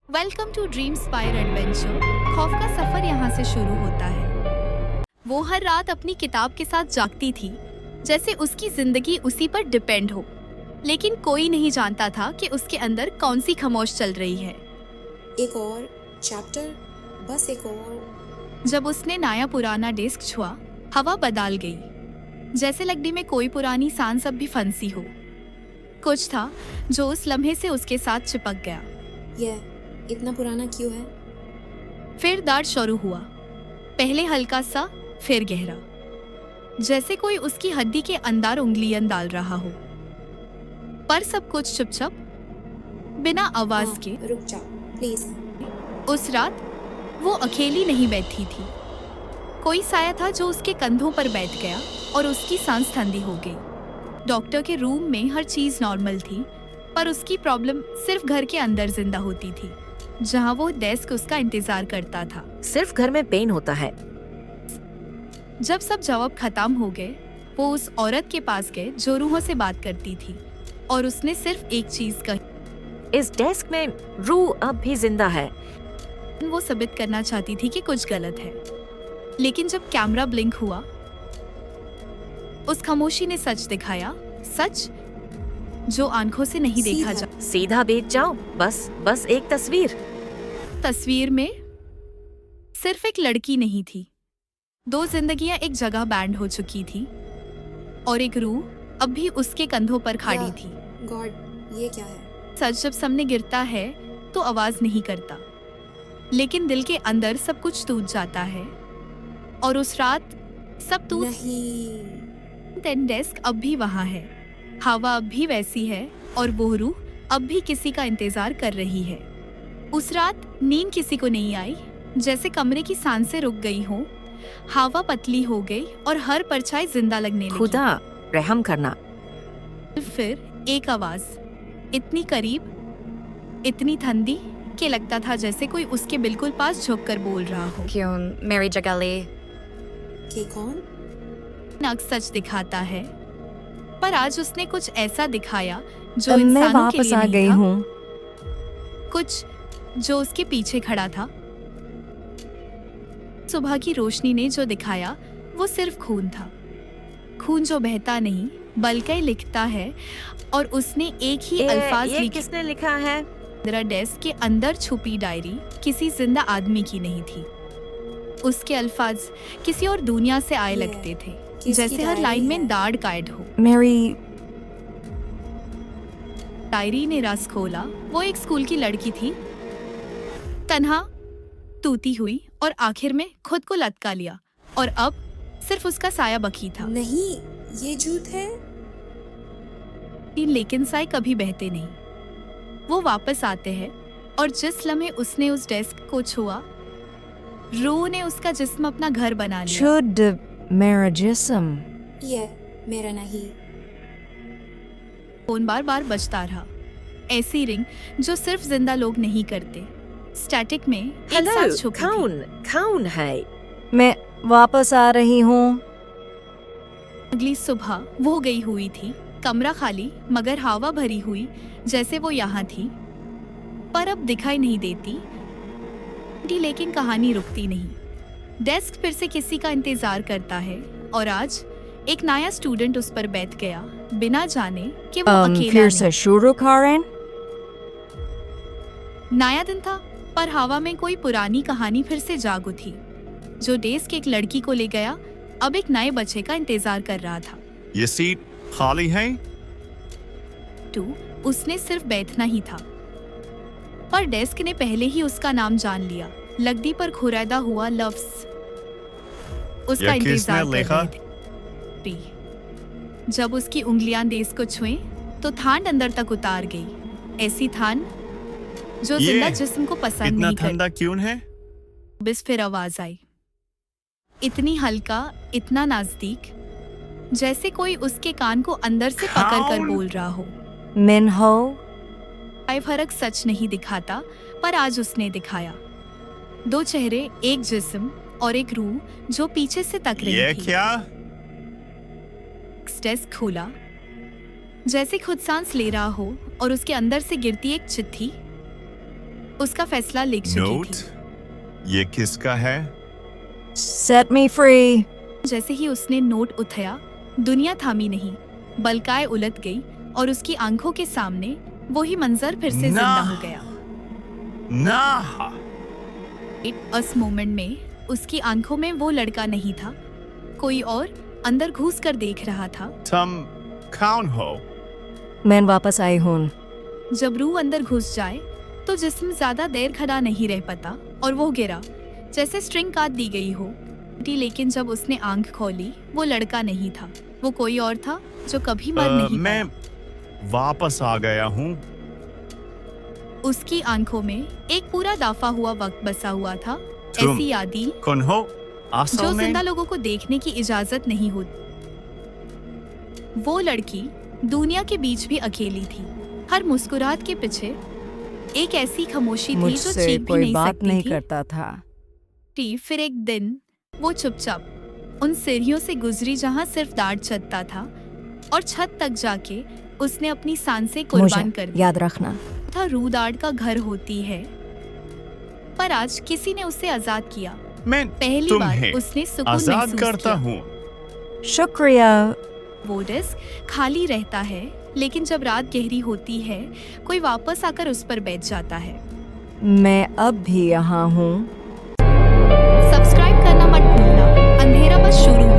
Welcome to Dream Spire Adventure. खौफ का सफर यहाँ से शुरू होता है। वो हर रात अपनी किताब के साथ जागती थी, जैसे उसकी जिंदगी उसी पर डिपेंड हो। लेकिन कोई नहीं जानता था कि उसके अंदर कौन सी खामोश चल रही है। एक और चैप्टर, बस एक और। जब उसने नया पुराना डेस्क छुआ, हवा बदल गई, जैसे लकड़ी में कोई पुरानी सांस अब भी फंसी हो। कुछ था जो उस लम्हे से उसके साथ चिपक गया। यह इतना पुराना क्यों है? फिर दर्द शुरू हुआ, पहले हल्का सा, फिर गहरा, जैसे कोई उसकी हड्डी के अंदर उंगलियां डाल रहा हो। पर सब कुछ चुपचाप, बिना आवाज के। रुक जाओ प्लीज। उस रात वो अकेली नहीं बैठी थी। कोई साया था जो उसके कंधों पर बैठ गया और उसकी सांस ठंडी हो गई। डॉक्टर के रूम में हर चीज नॉर्मल थी, पर उसकी प्रॉब्लम सिर्फ घर के अंदर जिंदा होती थी, जहां वो डेस्क उसका इंतजार करता था। सिर्फ घर में पेन होता है। जब सब जवाब खत्म हो गए, वो उस औरत के पास गए जो रूहों से बात करती थी, और उसने सिर्फ एक चीज कही। इस डेस्क में रूह अब भी जिंदा है। वो साबित करना चाहती थी कि कुछ गलत है। लेकिन जब कैमरा ब्लिंक हुआ, उस खामोशी ने सच दिखाया, सच जो आंखों से नहीं देखा जा। सीधा बेच जाओ, बस एक तस्वीर। तस्वीर में सिर्फ एक लड़की नहीं थी, दो जिंदगियां एक जगह बैंड हो चुकी थी, और एक रूह अब भी उसके कंधों पर खड़ी थी। गॉड, ये क्या है? सच जब सामने गिरता है तो आवाज नहीं करता, लेकिन दिल के अंदर सब कुछ टूट जाता है। और उस रात सब टूट नहीं। डेस्क अब भी वहाँ है, हवा अब भी वैसी है, और वो रूह अब भी किसी का इंतजार कर रही है। उस रात नींद किसी को नहीं आई, जैसे कमरे की सांसें रुक गई हो, हवा पतली हो गई और हर परछाई जिंदा लगने लगी। खुदा रहम करना। फिर एक आवाज, इतनी करीब, इतनी ठंडी कि लगता था जैसे कोई उसके बिल्कुल पास झुककर बोल रहा हो। क्यों मेरी जगह ले? कि कौन? नक सच दिखाता है, पर आज उसने कुछ ऐसा दिखाया जो मैं इंसानों के वापस लिए आ नहीं गई था। हूँ। कुछ जो उसके पीछे खड़ा था। सुबह की रोशनी ने जो दिखाया वो सिर्फ खून था, खून जो बहता नहीं बल्कि लिखता है। और उसने एक ही अल्फाज ये लिखे। किसने लिखा है? मेरा डेस्क के अंदर छुपी डायरी किसी जिंदा आदमी की नहीं थी। उसके अल्फाज किसी और दुनिया से आए ये लगते थे, किसकी जैसे हर डायरी लाइन में है? दाढ़ कायद हो। मेरी डायरी ने रस खोला। वो एक स्कूल की लड़की थी, तन्हा, टूटी हुई, और आखिर में खुद को लटका लिया, और अब सिर्फ उसका साया बाकी था। नहीं, ये झूठ है। लेकिन साए कभी बहते नहीं, वो वापस आते हैं। और जिस लम्हे उसने उस डेस्क को छुआ, रूह ने उसका जिस्म अपना घर बना लिया। शुद्ध मेरा जिस्म। यह मेरा नहीं। फोन बार बार बजता रहा, ऐसी रिंग जो सिर्फ जिंदा लोग नहीं करते। स्टैटिक में एक हेलो, साथ छुपी थी। कौन है? मैं वापस आ रही हूँ। अगली सुबह वो गई हुई थी, कमरा खाली मगर हवा भरी हुई, जैसे वो यहाँ थी, पर अब दिखाई नहीं देती। लेकिन कहानी रुकती नहीं। डेस्क फिर से किसी का इंतजार करता है, और आज एक नया स्टूडेंट उस पर बैठ गया, बिना जाने कि वो अकेला फिर नहीं। से शुरू करें। नया दिन था, पर हवा में कोई पुरानी कहानी फिर से जाग उठी। जो डेस्क एक लड़की को ले गया, अब एक नए बच्चे का इंतजार कर रहा था। ये सीट खाली है? उसने सिर्फ बैठना ही था, पर डेस्क ने पहले ही उसका नाम जान लिया। लगदी पर खुरैदा हुआ लफ्ज उसका ये किसने इंतजार कर लिखा? रहे थे। जब उसकी उंगलियां डेस्क को छुए तो थान अंदर तक उतार गई, ऐसी थान जो ये जिंदा जिस्म को पसंद इतना नहीं करती। ठंडा क्यों है? बिस फिर आवाज आई, इतनी हल्का, इतना नजदीक, जैसे कोई उसके कान को अंदर से पकड़कर कौन? बोल रहा हो। मिनहो। आए फर्क सच नहीं दिखाता, पर आज उसने दिखाया। दो चेहरे, एक जिस्म और एक रूह जो पीछे से तक रही ये थी। क्या? डेस्क खोला, जैसे खुद सांस ले रहा हो, और उसके अंदर से गिरती एक चिट्ठी। उसका फैसला लिख चुकी नोट थी। ये किसका है? Set me free. जैसे ही उसने नोट उठाया, दुनिया थामी नहीं, बलकाए उलट गई और उसकी आंखों के सामने वही मंजर फिर से जिंदा ना। हो गया। ना। उस मोमेंट में उसकी आंखों में वो लड़का नहीं था, कोई और अंदर घुस कर देख रहा था। तुम कौन हो? मैं वापस आई हूँ। जब रूह अंदर घुस जाए तो जिस्म ज्यादा देर खड़ा नहीं रह पाता और वो गिरा जैसे स्ट्रिंग काट दी गई हो। लेकिन जब उसने आंख खोली, वो लड़का नहीं था, वो कोई और था जो कभी मर नहीं मैं पाया। वापस आ गया हूँ। उसकी आंखों में एक पूरा दाफा हुआ वक्त बसा हुआ था, तुम ऐसी यादें कौन हो? जो असल में जिंदा लोगों को देखने की इजाजत नहीं होती। वो लड़की दुनिया के बीच भी अकेली थी। हर मुस्कुराहट के पीछे एक ऐसी खामोशी थी जो मुझसे चीख भी कोई नहीं बात सकती नहीं थी। करता था। फिर एक दिन वो चुपचाप उन सीढ़ियों से गुजरी जहां सिर्फ दाढ़ छतता था, और छत तक जाके उसने अपनी सांसें कुर्बान मुझे कर दी। याद रखना। था रूह दाढ़ का घर होती है, पर आज किसी ने उसे आजाद किया। मैं पहली तुम्हें बार उसने सुकून आजाद महसूस करता किया। हूँ। शुक्रिया। वो डेस्क खाली रहता है, लेकिन जब रात गहरी होती है कोई वापस आकर उस पर बैठ जाता है। मैं अब भी यहाँ हूँ। सब्सक्राइब करना मत भूलना, अंधेरा बस शुरू हुआ।